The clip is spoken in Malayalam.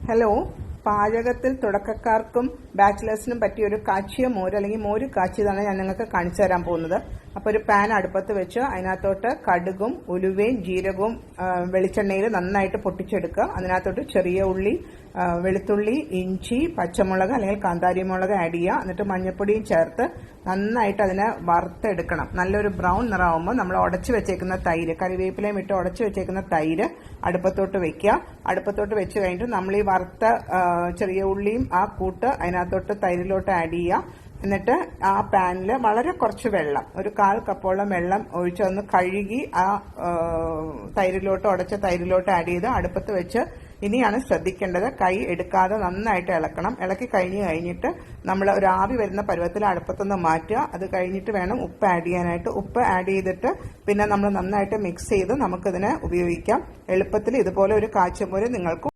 ഹലോ, പാചകത്തിൽ തുടക്കക്കാർക്കും ബാച്ചിലേഴ്സിനും പറ്റിയ ഒരു കാച്ചിയ മോര് അല്ലെങ്കിൽ മോര് കാച്ചിയതാണ് ഞാൻ നിങ്ങൾക്ക് കാണിച്ചു തരാൻ പോകുന്നത്. അപ്പോൾ ഒരു പാൻ അടുപ്പത്ത് വെച്ച് അതിനകത്തോട്ട് കടുകും ഉലുവയും ജീരകവും വെളിച്ചെണ്ണയിൽ നന്നായിട്ട് പൊട്ടിച്ചെടുക്കുക. അതിനകത്തോട്ട് ചെറിയ ഉള്ളി, വെളുത്തുള്ളി, ഇഞ്ചി, പച്ചമുളക് അല്ലെങ്കിൽ കാന്താരി മുളക് ആഡ് ചെയ്യുക. എന്നിട്ട് മഞ്ഞൾപ്പൊടിയും ചേർത്ത് നന്നായിട്ട് അതിനെ വറുത്തെടുക്കണം. നല്ലൊരു ബ്രൗൺ നിറമാകുമ്പോൾ നമ്മൾ ഉടച്ചു വെച്ചേക്കുന്ന തൈര്, കറിവേപ്പിലയും ഇട്ട് ഉടച്ചു വെച്ചേക്കുന്ന തൈര് അടുപ്പത്തോട്ട് വെക്കുക. അടുപ്പത്തോട്ട് വെച്ച് കഴിഞ്ഞിട്ട് നമ്മൾ ഈ വറുത്ത ചെറിയ ഉള്ളിയും ആ കൂട്ട് അതിനകത്തോട്ട് തൈരിലോട്ട് ആഡ് ചെയ്യുക. എന്നിട്ട് ആ പാനിൽ വളരെ കുറച്ച് വെള്ളം, ഒരു 1/4 കപ്പോളം വെള്ളം ഒഴിച്ച് ഒന്ന് കഴുകി ആ തൈരിലോട്ട്, ഉടച്ച തൈരിലോട്ട് ആഡ് ചെയ്ത് അടുപ്പത്ത് വെച്ച് ഇനിയാണ് ശ്രദ്ധിക്കേണ്ടത്, കൈ എടുക്കാതെ നന്നായിട്ട് ഇളക്കണം. ഇളക്കി കഴിഞ്ഞിട്ട് നമ്മൾ ഒരു ആവി വരുന്ന പരുവത്തിൽ അടുപ്പത്തുനിന്ന് മാറ്റുക. അത് കഴിഞ്ഞിട്ട് വേണം ഉപ്പ് ആഡ് ചെയ്യാനായിട്ട്. ഉപ്പ് ആഡ് ചെയ്തിട്ട് പിന്നെ നമ്മൾ നന്നായിട്ട് മിക്സ് ചെയ്ത് നമുക്കിതിനെ ഉപയോഗിക്കാം. എളുപ്പത്തിൽ ഇതുപോലെ ഒരു കാച്ചിയ മോര് നിങ്ങൾക്ക്